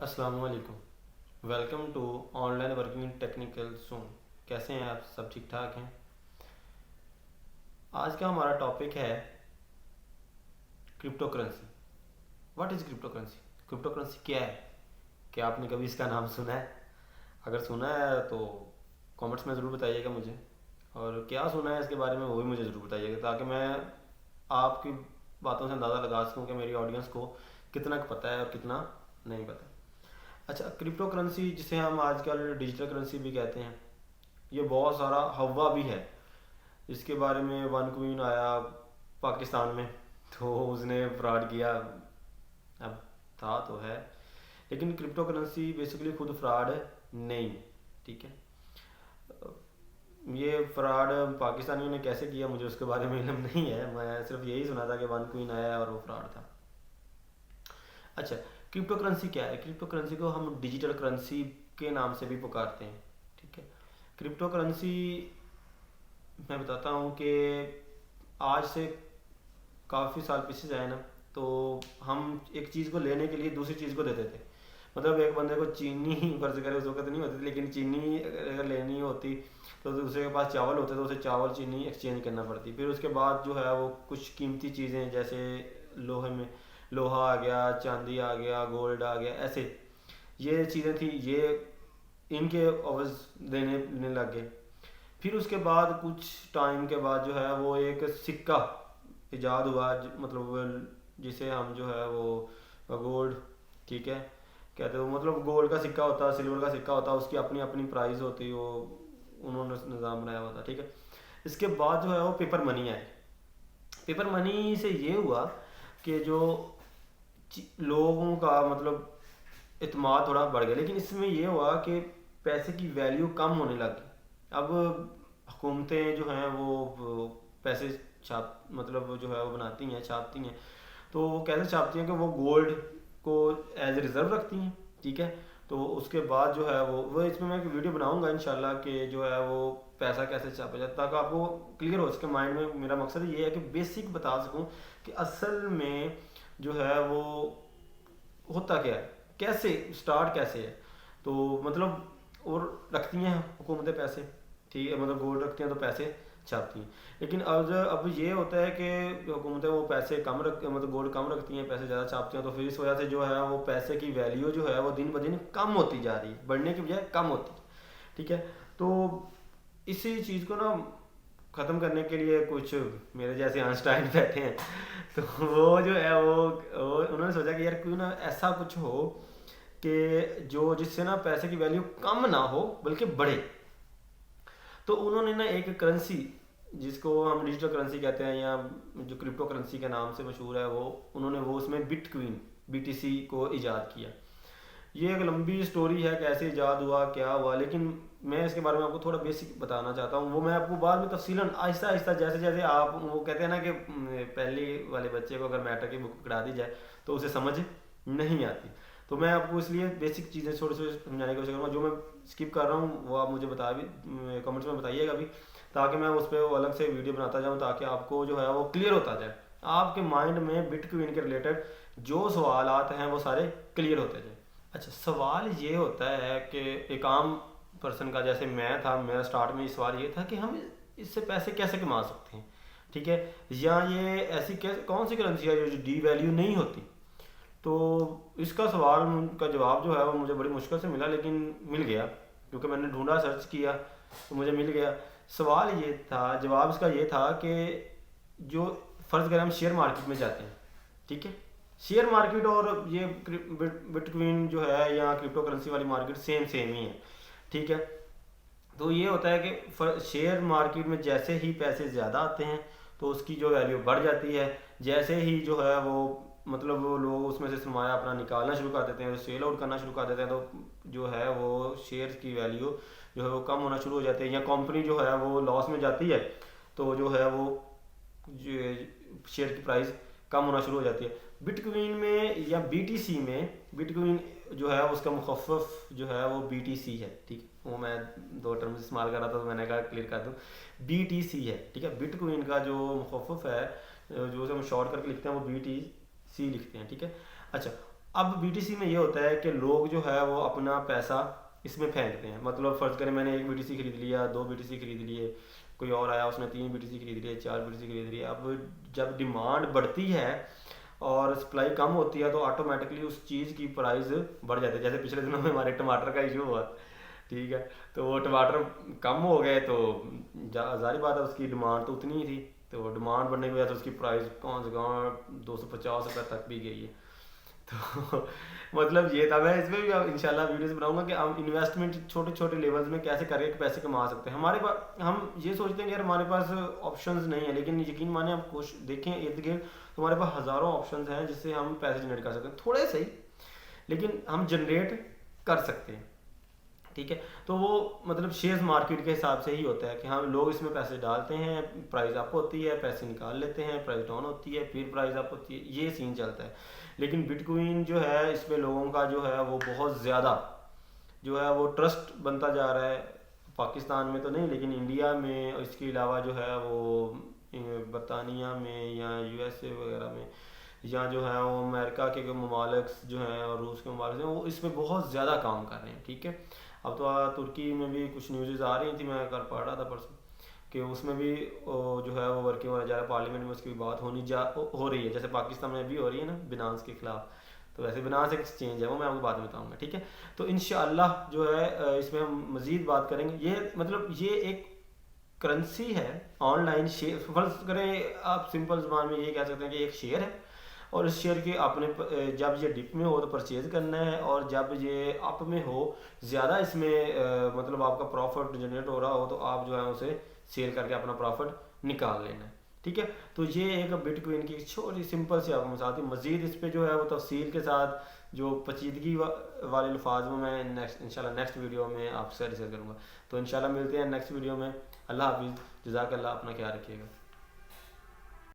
अस्सलाम वालेकुम। Welcome to online working in technical zone. कैसे हैं आप? सब ठीक ठाक हैं? आज का हमारा टॉपिक है crypto currency. What is crypto currency? Crypto currency क्या है? क्या आपने कभी इसका नाम सुना है? अगर सुना है तो कमेंट्स में ज़रूर बताइएगा मुझे, और क्या सुना है इसके बारे में वो भी मुझे ज़रूर बताइएगा, ताकि मैं आपकी बातों से अंदाज़ा लगा सकूँ कि मेरी ऑडियंस को कितना पता है और कितना नहीं पता। अच्छा, क्रिप्टो करेंसी जिसे हम आजकल डिजिटल करेंसी भी कहते हैं, ये बहुत सारा हवा भी है। इसके बारे में वन क्वीन आया पाकिस्तान में, तो उसने फ्रॉड किया। अब था तो है, लेकिन क्रिप्टो करेंसी बेसिकली खुद फ्रॉड नहीं, ठीक है। ये फ्रॉड पाकिस्तानियों ने कैसे किया मुझे उसके बारे में इल्म नहीं है, मैं सिर्फ यही सुना था कि वन क्वीन आया और वो फ्रॉड था। अच्छा, क्रिप्टो करेंसी क्या है? क्रिप्टो करेंसी को हम डिजिटल करेंसी के नाम से भी पुकारते हैं, ठीक है। क्रिप्टो करेंसी मैं बताता हूँ कि आज से काफ़ी साल पीछे जाए ना, तो हम एक चीज़ को लेने के लिए दूसरी चीज़ को देते थे। मतलब एक बंदे को चीनी फर्ज करें, उस वक्त नहीं होती थी, लेकिन चीनी अगर लेनी होती तो दूसरे के पास चावल होते तो उसे चावल चीनी एक्सचेंज करना पड़ती। फिर उसके बाद जो है वो कुछ कीमती चीज़ें, जैसे लोहे में लोहा आ गया, चांदी आ गया, गोल्ड आ गया, ऐसे ये चीज़ें थी, ये इनके अवज़ देने लग गए। फिर उसके बाद कुछ टाइम के बाद जो है वो एक सिक्का इजाद हुआ, मतलब जिसे हम जो है वो गोल्ड, ठीक है, कहते हो। मतलब गोल्ड का सिक्का होता है, सिल्वर का सिक्का होता है, उसकी अपनी अपनी प्राइस होती है, वो उन्होंने निज़ाम बनाया हुआ था, ठीक है। इसके बाद जो है वो पेपर मनी आए। पेपर मनी से ये हुआ कि जो लोगों का मतलब इतमाद थोड़ा बढ़ गया, लेकिन इसमें ये हुआ कि पैसे की वैल्यू कम होने लगी। अब हुकूमतें जो हैं वो पैसे छाप मतलब जो है वो बनाती हैं, छापती हैं। तो वो कैसे छापती हैं कि वो गोल्ड को एज ए रिज़र्व रखती हैं, ठीक है। तो उसके बाद जो है वो इसमें मैं एक वीडियो बनाऊंगा इंशाल्लाह कि जो है वो पैसा कैसे छापा जाता है, ताकि आपको क्लियर हो सके माइंड में। मेरा मकसद ये है कि बेसिक बता सकूं कि असल में जो है वो होता क्या है, कैसे स्टार्ट कैसे है। तो मतलब और रखती हैं हुकूमतें पैसे, ठीक है, मतलब गोल्ड रखती हैं तो पैसे छापती हैं। लेकिन अब ये होता है कि हुकूमतें वो पैसे कम रख मतलब गोल्ड कम रखती हैं, पैसे ज़्यादा छापती हैं, तो फिर इस वजह से जो है वो पैसे की वैल्यू जो है वो दिन ब दिन कम होती जा रही है, बढ़ने की बजाय कम होती है, ठीक है। तो इसी चीज़ को ना ख़त्म करने के लिए कुछ मेरे जैसे आइंस्टाइन बैठे हैं, तो वो जो है वो उन्होंने सोचा कि यार क्यों ना ऐसा कुछ हो कि जो जिससे ना पैसे की वैल्यू कम ना हो बल्कि बढ़े। तो उन्होंने ना एक करेंसी, जिसको हम डिजिटल करेंसी कहते हैं या जो क्रिप्टो करेंसी के नाम से मशहूर है, वो उन्होंने वो उसमें बिटकॉइन बीटीसी को ईजाद किया। ये एक लंबी स्टोरी है कैसे ईजाद हुआ क्या हुआ, लेकिन मैं इसके बारे में आपको थोड़ा बेसिक बताना चाहता हूँ। वो मैं आपको बाद में तफसीलन आहिस्ता आहिस्ता, जैसे जैसे आप वो कहते हैं ना कि पहले वाले बच्चे को अगर मैटर की बुक पकड़ा दी जाए तो उसे समझ नहीं आती। तो मैं आपको इसलिए बेसिक चीज़ें छोटे छोटे समझाने की कोशिश करूँगा। जो मैं स्किप कर रहा हूँ वो आप मुझे बता भी कमेंट्स में बताइएगा भी, ताकि मैं उस पर अलग से वीडियो बनाता जाऊँ, ताकि आपको जो है वो क्लियर होता जाए। आपके माइंड में बिटकॉइन के रिलेटेड जो सवाल आते हैं वो सारे क्लियर होते जाए। अच्छा, सवाल ये होता है कि एक आम पर्सन का, जैसे मैं था, मेरा स्टार्ट में सवाल ये था कि हम इससे पैसे कैसे कमा सकते हैं, ठीक है, या ये ऐसी कैसे कौन सी करेंसी है जो डी वैल्यू नहीं होती। तो इसका सवाल का जवाब जो है वो मुझे बड़ी मुश्किल से मिला, लेकिन मिल गया क्योंकि मैंने ढूंढा, सर्च किया तो मुझे मिल गया। सवाल ये था, जवाब इसका ये था कि जो फ़र्ज़ करें हम शेयर मार्केट में जाते हैं, ठीक है। शेयर मार्केट और ये बिटकॉइन जो है या क्रिप्टो करेंसी वाली मार्केट सेम सेम ही है, ठीक है। तो ये होता है कि शेयर मार्केट में जैसे ही पैसे ज़्यादा आते हैं तो उसकी जो वैल्यू बढ़ जाती है। जैसे ही जो है वो मतलब वो लोग उसमें से सरमाया अपना निकालना शुरू कर देते हैं, तो सेल आउट करना शुरू कर देते हैं, तो जो है वो शेयर की वैल्यू जो है वो कम होना शुरू हो जाती है, या कंपनी जो है वो लॉस में जाती है, तो जो है वो शेयर की प्राइस कम होना शुरू हो जाती है। बिटकॉइन में या बीटीसी में, बिटकॉइन जो है उसका मुखफ़फ़ जो है वो बीटीसी है, ठीक है। वो मैं दो टर्म्स इस्तेमाल कर रहा था तो मैंने कहा क्लियर कर दूँ, बीटीसी है, ठीक है। बिटकॉइन का जो मुखफ़फ़ है, जो उसे हम शॉर्ट करके लिखते हैं, वो बीटीसी लिखते हैं, ठीक है। अच्छा, अब बीटीसी में ये होता है कि लोग जो है वो अपना पैसा इसमें फेंकते हैं। मतलब फ़र्ज़ करें मैंने एक बीटीसी खरीद लिया, दो बीटीसी खरीद लिए, कोई और आया उसने तीन बीटीसी खरीद लिए, चार बीटीसी खरीद लिए। अब जब डिमांड बढ़ती है और सप्लाई कम होती है तो ऑटोमेटिकली उस चीज़ की प्राइस बढ़ जाती है। जैसे पिछले दिनों में हमारे टमाटर का इशू हुआ, ठीक है, तो वो टमाटर कम हो गए तो जाहिर बात है उसकी डिमांड तो उतनी ही थी, तो डिमांड बढ़ने की वजह से उसकी प्राइस कौन से कहाँ 250 रुपये तक भी गई है। तो मतलब ये था। मैं इसमें भी अब इंशाल्लाह वीडियोस बनाऊंगा कि हम इन्वेस्टमेंट छोटे छोटे लेवल्स में कैसे करके पैसे कमा सकते हैं। हमारे पास हम ये सोचते हैं कि यार हमारे पास ऑप्शंस नहीं है, लेकिन यकीन माने आप कुछ देखें इर्द गिर्द तो हमारे पास हज़ारों ऑप्शंस हैं जिससे हम पैसे जनरेट कर सकते हैं, थोड़े सही लेकिन हम जनरेट कर सकते हैं, ठीक है। तो वो मतलब शेयर्स मार्केट के हिसाब से ही होता है कि हाँ लोग इसमें पैसे डालते हैं, प्राइस अप होती है, पैसे निकाल लेते हैं, प्राइस डाउन होती है, फिर प्राइस अप होती है, ये सीन चलता है। लेकिन बिटकॉइन जो है इसमें लोगों का जो है वो बहुत ज़्यादा जो है वो ट्रस्ट बनता जा रहा है। पाकिस्तान में तो नहीं लेकिन इंडिया में, इसके अलावा जो है वो बरतानिया में या यूएसए वगैरह में, या जो है वो अमेरिका के ममालिक जो हैं और रूस के ममालिक हैं वो इसमें बहुत ज़्यादा काम कर रहे हैं, ठीक है। अब तो तुर्की में भी कुछ न्यूज़ आ रही थी, मैं कल पढ़ रहा था परसों, कि उसमें भी जो है वो वर्किंग हो जा रहा है, पार्लियामेंट में उसकी बात हो रही है, जैसे पाकिस्तान में भी हो रही है ना बिनांस के खिलाफ। तो वैसे बिनांस एक्सचेंज है वो मैं आपको बाद में बताऊंगा, ठीक है। तो इंशाअल्लाह जो है इसमें हम मज़ीद बात करेंगे। ये मतलब ये एक करेंसी है ऑनलाइन शेयर। फर्ज करें आप सिंपल ज़बान में ये कह सकते हैं कि एक शेयर है और इस शेयर के आपने जब ये डिप में हो तो परचेज करना है, और जब ये अप में हो ज़्यादा इसमें मतलब आपका प्रॉफिट जनरेट हो रहा हो तो आप जो है उसे सेल करके अपना प्रॉफिट निकाल लेना है, ठीक है। तो ये एक बिटकॉइन की छोटी सिंपल सी आपको मिसाल थी। मज़ीद इस पर जो है वो तफसील के साथ जो पेचीदगी वाले अल्फाज में मैं इंशाल्लाह नेक्स्ट वीडियो में आपसे डिस्कस करूँगा। तो इंशाल्लाह मिलते हैं नेक्स्ट वीडियो में। अल्लाह हाफिज़, जज़ाकल्लाह, अपना ख्याल रखिएगा।